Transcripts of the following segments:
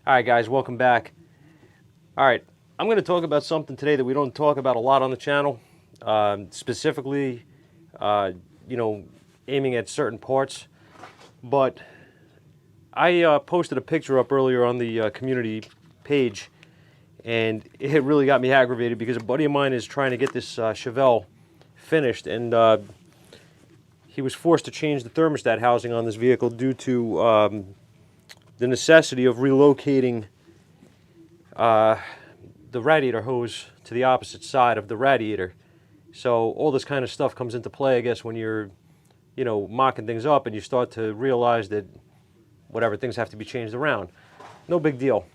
All right, guys, welcome back. All right, I'm going to talk about something today that we don't talk about a lot on the channel, specifically, uh, you know, aiming at certain parts. But I posted a picture up earlier on the community page, and it really got me aggravated because a buddy of mine is trying to get this Chevelle finished, and he was forced to change the thermostat housing on this vehicle due to the necessity of relocating the radiator hose to the opposite side of the radiator. So all this kind of stuff comes into play, I guess, when you're, mocking things up and you start to realize that whatever, things have to be changed around. No big deal.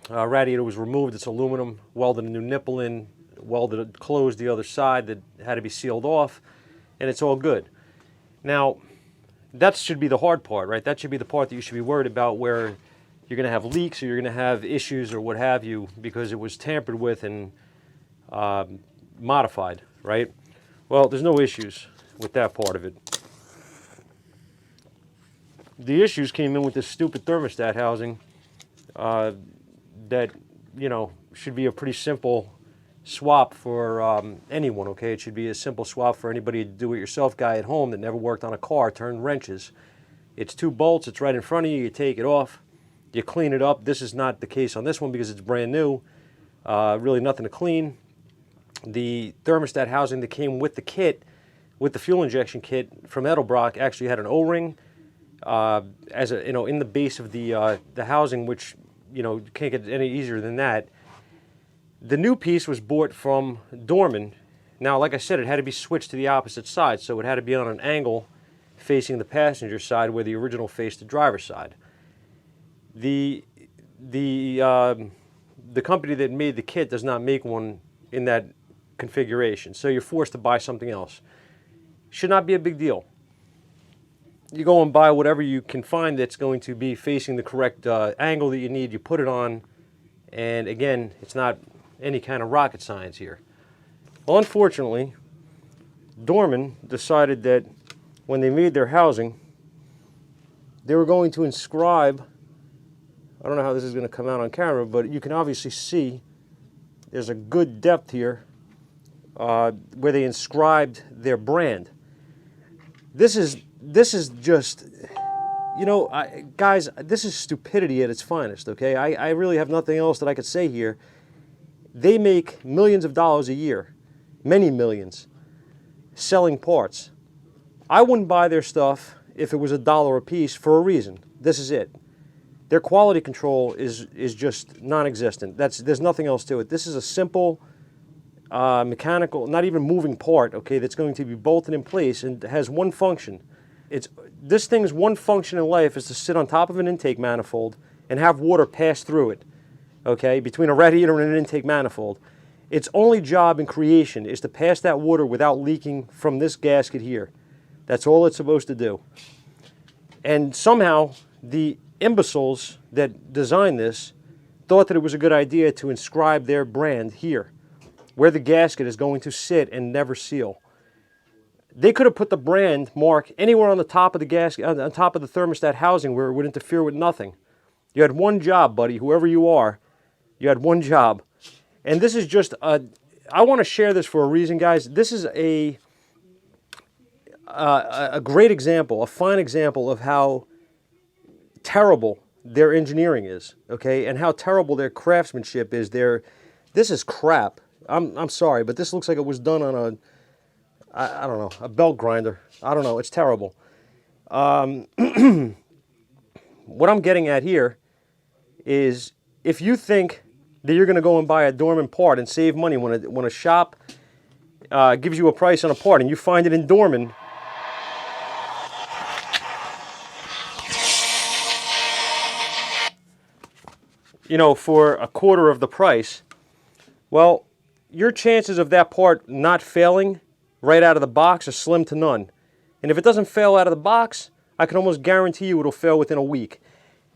Radiator was removed, it's aluminum, welded a new nipple in, welded it closed the other side that had to be sealed off, and it's all good. Now, that should be the hard part, right? That should be the part that you should be worried about, where you're going to have leaks or you're going to have issues or what have you because it was tampered with and modified, right? Well, there's no issues with that part of it. The issues came in with this stupid thermostat housing that, should be a pretty simple swap for anyone, okay? It should be a simple swap for anybody, do-it-yourself guy at home that never worked on a car, turned wrenches. It's 2 bolts, it's right in front of you, you take it off, you clean it up. This is not the case on this one because it's brand new. Really nothing to clean. The thermostat housing that came with the kit, with the fuel injection kit from Edelbrock, actually had an O-ring in the base of the housing, which you can't get any easier than that. The new piece was bought from Dorman. Now, like I said, it had to be switched to the opposite side, so it had to be on an angle facing the passenger side where the original faced the driver's side. The company that made the kit does not make one in that configuration, so you're forced to buy something else. Should not be a big deal. You go and buy whatever you can find that's going to be facing the correct angle that you need, you put it on, and again, it's not any kind of rocket science here. Well, unfortunately, Dorman decided that when they made their housing, they were going to inscribe, I don't know how this is going to come out on camera, but you can obviously see there's a good depth here where they inscribed their brand. This is just, guys, this is stupidity at its finest, okay? I really have nothing else that I could say here. They make millions of dollars a year, many millions, selling parts. I wouldn't buy their stuff if it was $1 a piece for a reason. This is it. Their quality control is just non-existent. There's nothing else to it. This is a simple mechanical, not even moving part, okay, that's going to be bolted in place and has one function. This thing's one function in life is to sit on top of an intake manifold and have water pass through it, okay, between a radiator and an intake manifold. Its only job in creation is to pass that water without leaking from this gasket here. That's all it's supposed to do. And somehow the imbeciles that designed this thought that it was a good idea to inscribe their brand here, where the gasket is going to sit and never seal. They could have put the brand mark anywhere on the top of the gasket, on top of the thermostat housing, where it would interfere with nothing. You had one job, buddy, whoever you are. You had one job. And this is just I want to share this for a reason, guys. This is a great example, a fine example of how terrible their engineering is, okay, and how terrible their craftsmanship is. This is crap. I'm sorry, but this looks like it was done on I don't know, a belt grinder. I don't know. It's terrible. What I'm getting at here is, if you think that you're going to go and buy a Dorman part and save money when a shop gives you a price on a part and you find it in Dorman, for a quarter of the price, well, your chances of that part not failing right out of the box are slim to none. And if it doesn't fail out of the box, I can almost guarantee you it'll fail within a week.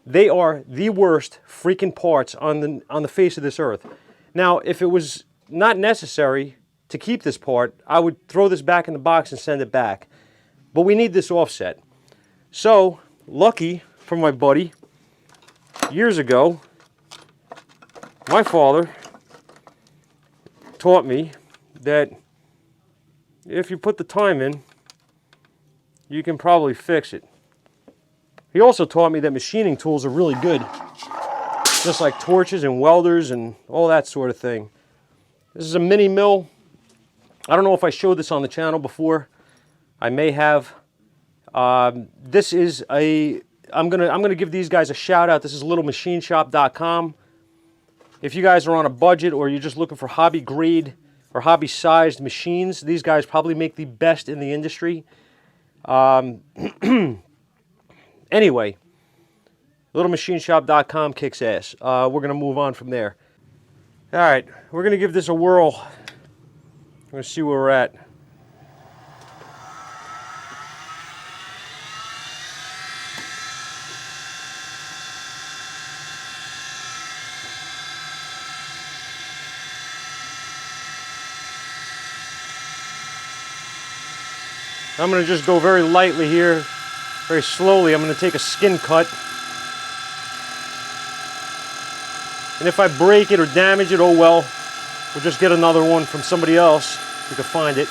They are the worst freaking parts on the face of this earth. Now, if it was not necessary to keep this part, I would throw this back in the box and send it back. But we need this offset. So, lucky for my buddy, years ago, my father taught me that if you put the time in, you can probably fix it. He also taught me that machining tools are really good, just like torches and welders and all that sort of thing. This is a mini mill. I don't know if I showed this on the channel before. I may have. This is a. I'm gonna give these guys a shout out. This is littlemachineshop.com. If you guys are on a budget or you're just looking for hobby grade or hobby sized machines, these guys probably make the best in the industry. Anyway, littlemachineshop.com kicks ass. We're going to move on from there. All right, we're going to give this a whirl. We're going to see where we're at. I'm going to just go very lightly here, very slowly. I'm going to take a skin cut. And if I break it or damage it, oh well. We'll just get another one from somebody else if we can find it.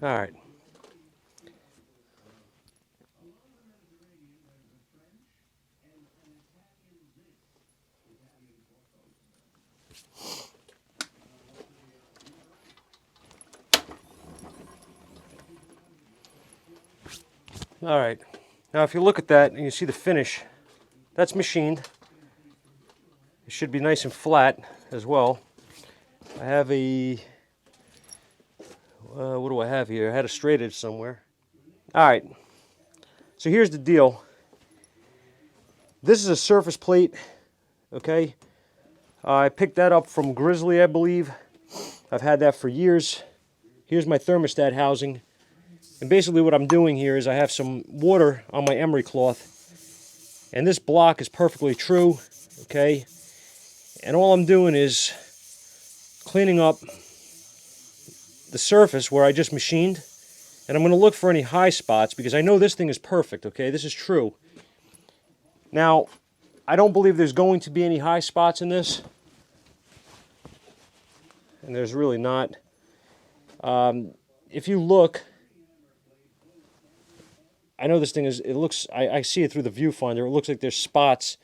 All right. All right. Now if you look at that and you see the finish, that's machined. It should be nice and flat as well. I have a, what do I have here? I had a straight edge somewhere. All right. So here's the deal. This is a surface plate, okay? I picked that up from Grizzly, I believe. I've had that for years. Here's my thermostat housing. And basically what I'm doing here is I have some water on my emery cloth. And this block is perfectly true, okay? And all I'm doing is cleaning up the surface where I just machined. And I'm going to look for any high spots because I know this thing is perfect, okay? This is true. Now, I don't believe there's going to be any high spots in this. And there's really not. If you look, I know this thing is, it looks, I see it through the viewfinder. It looks like there's spots,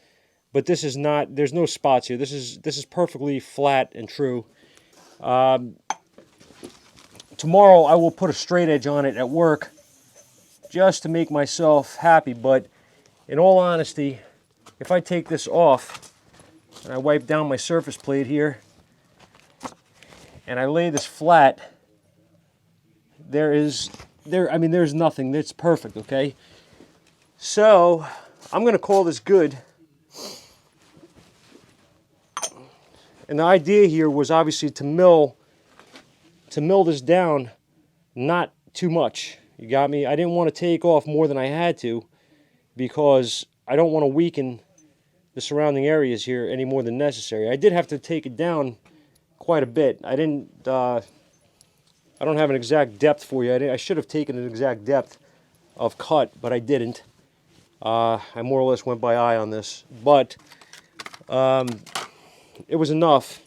but this is not, there's no spots here. This is perfectly flat and true. Tomorrow I will put a straight edge on it at work just to make myself happy, but in all honesty, if I take this off and I wipe down my surface plate here and I lay this flat, there's nothing. It's perfect, okay? So I'm going to call this good. And the idea here was obviously to mill this down, not too much. You got me? I didn't want to take off more than I had to because I don't want to weaken the surrounding areas here any more than necessary. I did have to take it down quite a bit. I don't have an exact depth for you. I should have taken an exact depth of cut, but I didn't. I more or less went by eye on this, but it was enough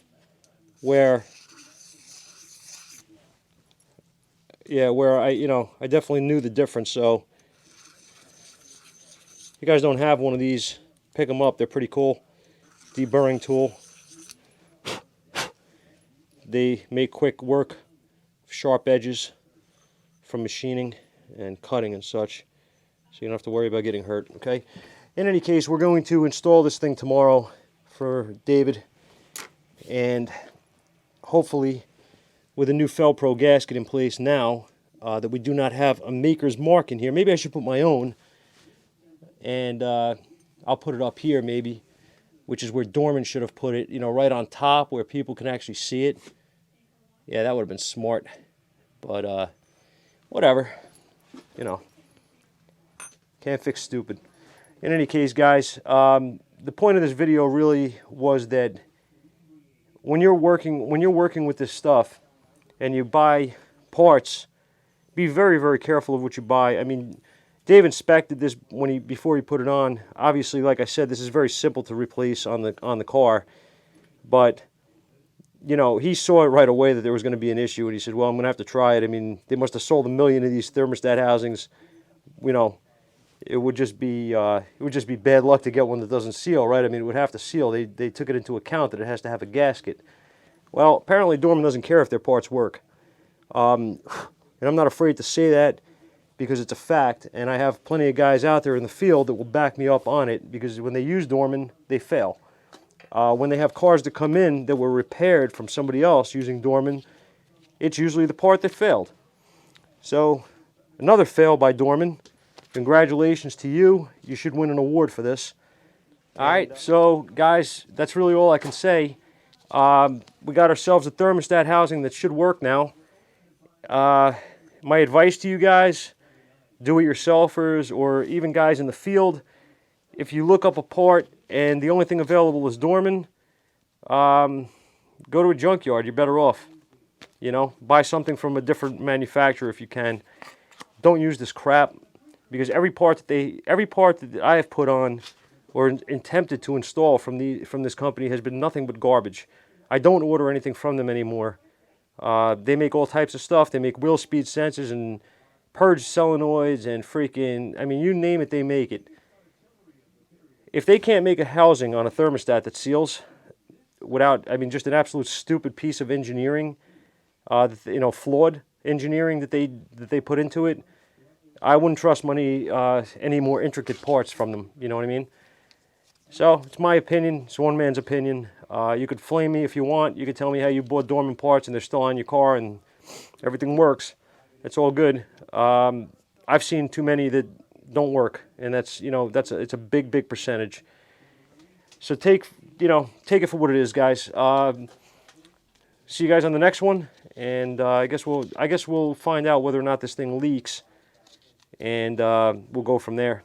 where, yeah, where I definitely knew the difference. So if you guys don't have one of these, pick them up. They're pretty cool. Deburring tool. They make quick work of sharp edges from machining and cutting and such, so you don't have to worry about getting hurt. Okay. In any case, we're going to install this thing tomorrow for David, and hopefully with a new Felpro gasket in place now, that we do not have a maker's mark in here. Maybe I should put my own, and I'll put it up here maybe, which is where Dorman should have put it, right on top where people can actually see it. Yeah, that would have been smart, but whatever, can't fix stupid. In any case, guys, the point of this video really was that when you're working with this stuff and you buy parts, be very, very careful of what you buy. I mean, Dave inspected this before he put it on. Obviously, like I said, this is very simple to replace on the car, but he saw it right away that there was going to be an issue, and he said, well, I'm going to have to try it. I mean, they must have sold 1 million of these thermostat housings. It would just be bad luck to get one that doesn't seal, right? I mean, it would have to seal. They took it into account that it has to have a gasket. Well, apparently Dorman doesn't care if their parts work. And I'm not afraid to say that because it's a fact, and I have plenty of guys out there in the field that will back me up on it, because when they use Dorman, they fail. When they have cars that come in that were repaired from somebody else using Dorman, it's usually the part that failed. So, another fail by Dorman. Congratulations to you. You should win an award for this. All right, so guys, that's really all I can say. We got ourselves a thermostat housing that should work now. My advice to you guys, do-it-yourselfers, or even guys in the field, if you look up a part and the only thing available is Dorman, go to a junkyard. You're better off. Buy something from a different manufacturer if you can. Don't use this crap, because every part that I have put on or attempted to install from this company has been nothing but garbage. I don't order anything from them anymore. They make all types of stuff. They make wheel speed sensors and purge solenoids and freaking, I mean, you name it, they make it. If they can't make a housing on a thermostat that seals without, I mean, just an absolute stupid piece of engineering, flawed engineering that they put into it, I wouldn't trust any more intricate parts from them. You know what I mean? So it's my opinion. It's one man's opinion. You could flame me if you want. You could tell me how you bought Dorman parts and they're still on your car and everything works. It's all good. I've seen too many that don't work, and it's a big percentage. So take it for what it is, guys. See you guys on the next one, and I guess we'll find out whether or not this thing leaks, and we'll go from there.